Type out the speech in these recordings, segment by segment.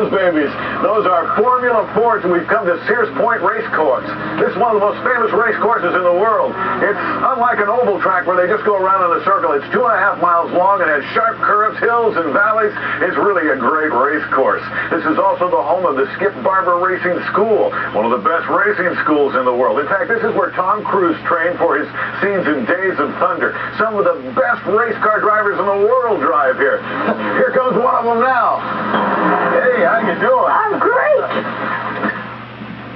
those babies. Those are Formula Fords, and we've come to Sears Point Race Course. This is one of the most famous race courses in the world. It's unlike an oval track where they just go around in a circle. It's 2.5 miles long and has sharp curves, hills, and valleys. It's really a great race course. This is also the home of the Skip Barber Racing School, one of the best racing schools in the world. In fact, this is where Tom Cruise trained for his scenes in Days of Thunder. Some of the best race car drivers in the world drive here. Here comes one of them now. Hey, how you doing? I'm great.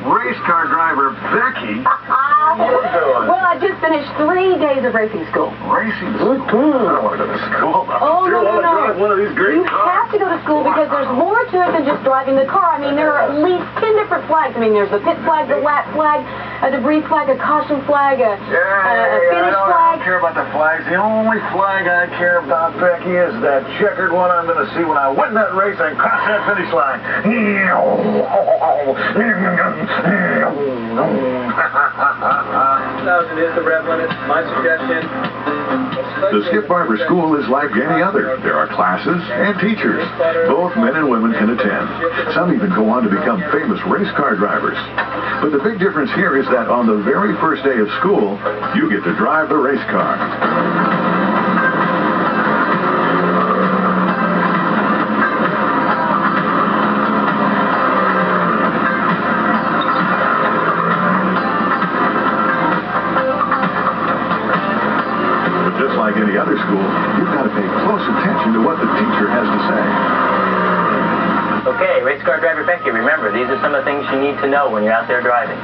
Race car driver Becky. How you doing? Well, I just finished 3 days of racing school. Racing school? I don't want to go to school. Oh, You no. want to drive one of these great You cars? have to go to school because there's more to it than just driving the car. I mean, there are at least 10 different flags. I mean, there's the pit flag, the lap flag, a debris flag, a caution flag, a finish I flag. don't care about the flags. The only flag I care about, Becky, is that checkered one I'm going to see when I win that race and cross that finish line. 1,000 is the rev limit. My suggestion. The Skip Barber School is like any other. There are classes and teachers. Both men and women can attend. Some even go on to become famous race car drivers. But the big difference here is that on the very first day of school, you get to drive the race car. Just like any other school, you've got to pay close attention to what the teacher has to say. Okay, race car driver Becky, remember, these are some of the things you need to know when you're out there driving.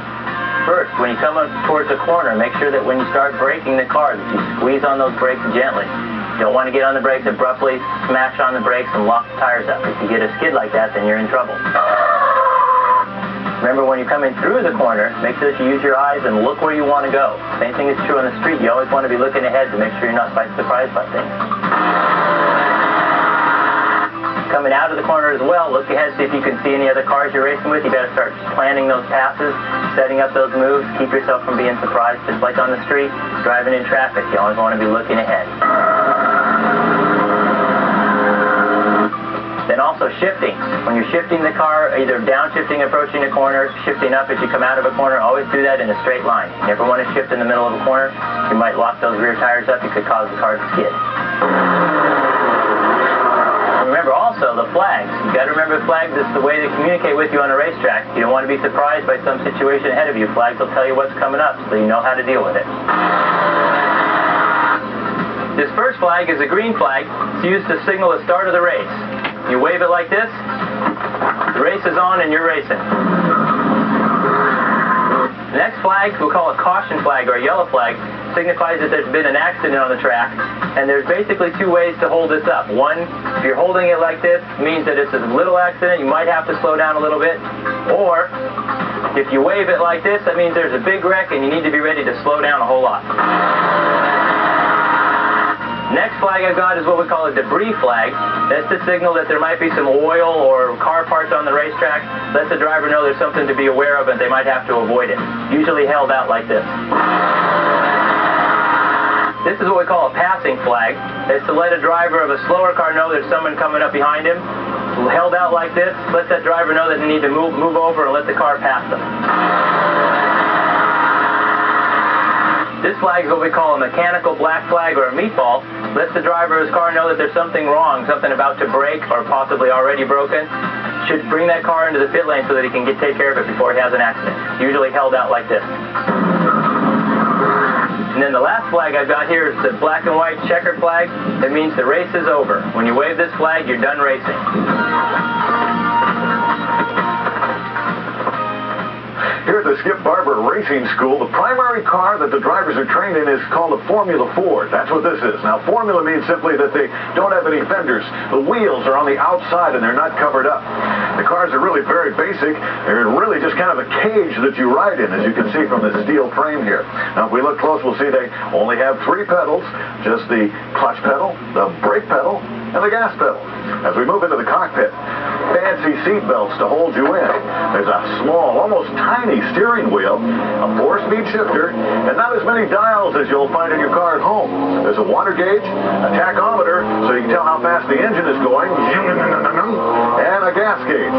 First, when you come up towards a corner, make sure that when you start braking the car, that you squeeze on those brakes gently. You don't want to get on the brakes abruptly, smash on the brakes, and lock the tires up. If you get a skid like that, then you're in trouble. Remember, when you're coming through the corner, make sure that you use your eyes and look where you want to go. Same thing is true on the street. You always want to be looking ahead to make sure you're not surprised by things. Coming out of the corner as well, look ahead, see if you can see any other cars you're racing with. You got to start planning those passes, setting up those moves, keep yourself from being surprised. Just like on the street, driving in traffic, you always want to be looking ahead. Then also shifting. When you're shifting the car, either downshifting approaching a corner, shifting up as you come out of a corner, always do that in a straight line. You never want to shift in the middle of a corner. You might lock those rear tires up. You could cause the car to skid. Remember also the flags. You got to remember the flags. It's the way they communicate with you on a racetrack. You don't want to be surprised by some situation ahead of you. Flags will tell you what's coming up, so you know how to deal with it. This first flag is a green flag. It's used to signal the start of the race. You wave it like this. The race is on and you're racing. The next flag, we'll call a caution flag or a yellow flag, signifies that there's been an accident on the track. And there's basically 2 ways to hold this up. One, if you're holding it like this, means that it's a little accident. You might have to slow down a little bit. Or, if you wave it like this, that means there's a big wreck and you need to be ready to slow down a whole lot. Next flag I've got is what we call a debris flag. That's to signal that there might be some oil or car parts on the racetrack. Lets the driver know there's something to be aware of and they might have to avoid it. Usually held out like this. This is what we call a passing flag. It's to let a driver of a slower car know there's someone coming up behind him. Held out like this, lets that driver know that they need to move over and let the car pass them. This flag is what we call a mechanical black flag or a meatball. Lets the driver of his car know that there's something wrong, something about to break or possibly already broken. Should bring that car into the pit lane so that he can take care of it before he has an accident. Usually held out like this. And then the last flag I've got here is the black and white checkered flag. It means the race is over. When you wave this flag, you're done racing. Here at the Skip Barber Racing School, the primary car that the drivers are trained in is called a Formula Ford. That's what this is. Now, Formula means simply that they don't have any fenders. The wheels are on the outside and they're not covered up. The cars are really very basic. They're really just kind of a cage that you ride in, as you can see from the steel frame here. Now, if we look close, we'll see they only have 3 pedals, just the clutch pedal, the brake pedal, and the gas pedal. As we move into the cockpit, fancy seat belts to hold you in. There's a small, almost tiny steering wheel, a 4-speed shifter, and not as many dials as you'll find in your car at home. There's a water gauge, a tachometer, so you can tell how fast the engine is going, and a gas gauge.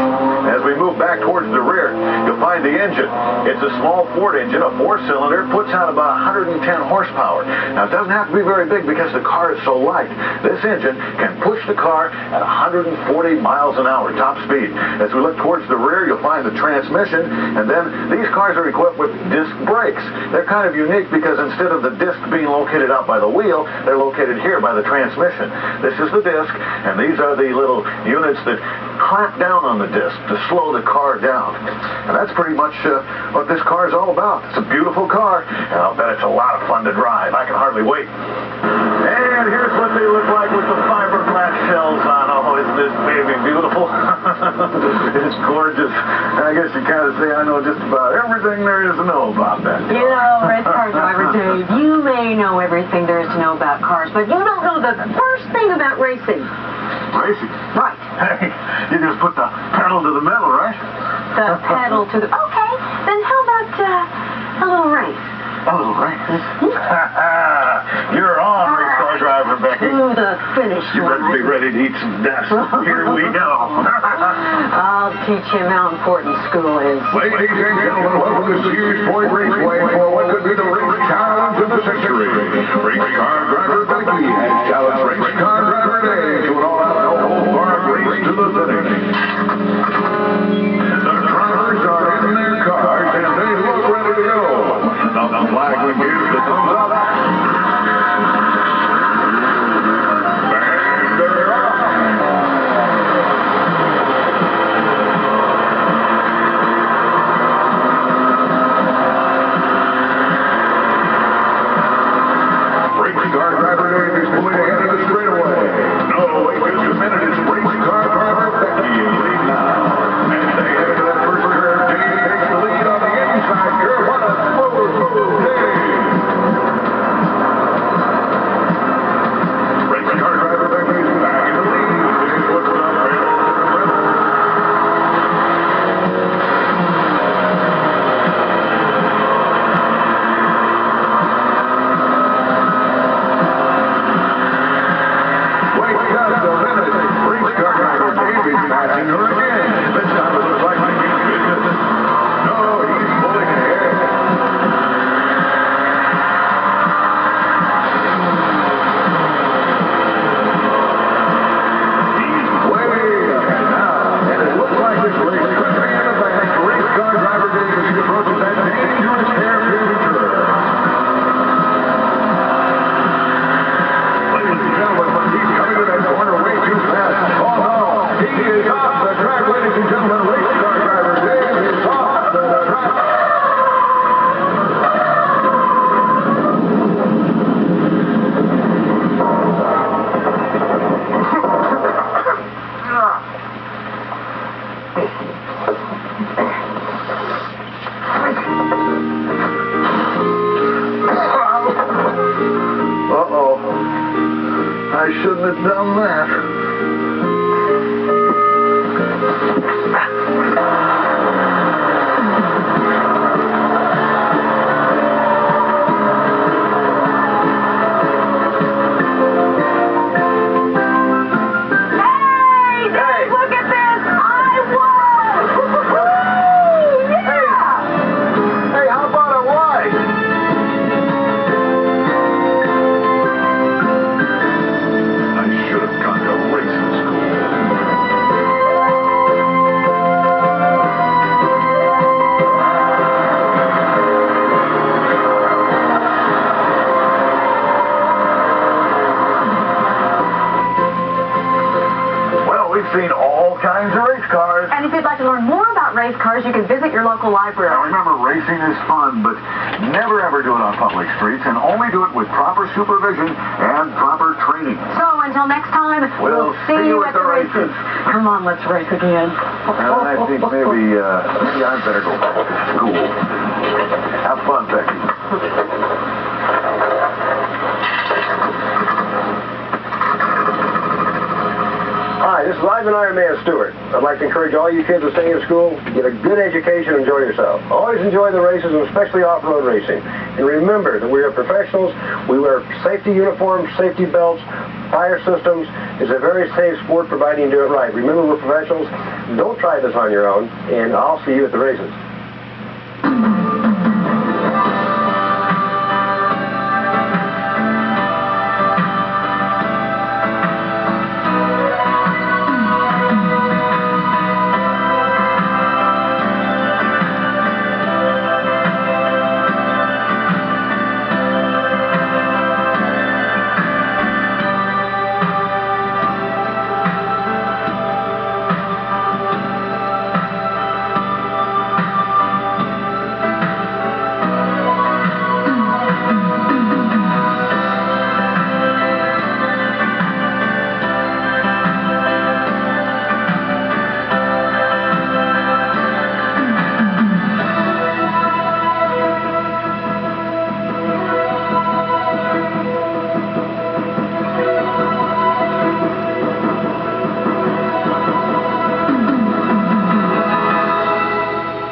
back towards the rear, you'll find the engine. It's a small Ford engine, a 4-cylinder, puts out about 110 horsepower. Now, it doesn't have to be very big because the car is so light. This engine can push the car at 140 miles an hour, top speed. As we look towards the rear, you'll find the transmission, and then these cars are equipped with disc brakes. They're kind of unique because instead of the disc being located out by the wheel, they're located here by the transmission. This is the disc, and these are the little units that clamp down on the disc to slow the car down. And that's pretty much what this car is all about. It's a beautiful car, and I'll bet it's a lot of fun to drive. I can hardly wait. And here's what they look like with the fiberglass shells on. Oh, isn't this baby beautiful? It's gorgeous. I guess you kind of say I know just about everything there is to know about that. You know, race car driver Dave, you may know everything there is to know about cars, but you don't know the first thing about racing. Racing? Right. Hey, you just put the pedal to the metal, right? The pedal to the... Okay, then how about a little race? A little race? You're on, race car driver Becky. To the finish You better be line. ready to eat some dust. Here we go. I'll teach him how important school is. Ladies and gentlemen, welcome to Sears Point Raceway for what could be the race challenge of the century. Race car driver Becky has challenged race car driver Dave to an all-out no-hold-barred race to the finish. The drivers are in their cars and they look ready to go. Now the flag will give the thumbs up. And they're off. Race car driver Dave is pulling ahead of the straightaway. No, wait just a minute. It's race car driver Becky in lead now. And they head into that first curve. Dave takes the lead on the inside curve. What a move, Dave! Race car driver Becky is back in the lead. Dave looks up and wait just a minute. Race car driver Dave is passing her again. This time it looks like he's business. No, he's pulling ahead. He's way ahead now. And it looks like this race could be in the back. Race car driver Dave as he approaches that dangerous hairpin curve. Ladies and gentlemen, he's coming to that corner way too fast. Oh no, he is off the track, ladies and gentlemen. Race car driver Dave is off the track. Uh-oh. I shouldn't have done that. Hey, Dave, look at this! I won! Woo-hoo-hoo! Yeah! Hey, how about a ride? I should have gone to racing school. Well, we've seen all kinds of race cars. And if you'd like to learn more about race cars, you can visit your local library. Now remember, racing is fun, but never ever do it on public streets, and only do it with proper supervision and proper training. So until next time, We'll see you at the races. Come on, let's race again. I think maybe I'd better go back to school. Have fun, Becky. Hi, this is Ivan Iron Man Stewart. I'd like to encourage all you kids to stay in school, get a good education, and enjoy yourself. Always enjoy the races, and especially off-road racing. And remember that we are professionals. We wear safety uniforms, safety belts, fire systems. It's a very safe sport providing you do it right. Remember, we're professionals. Don't try this on your own, and I'll see you at the races.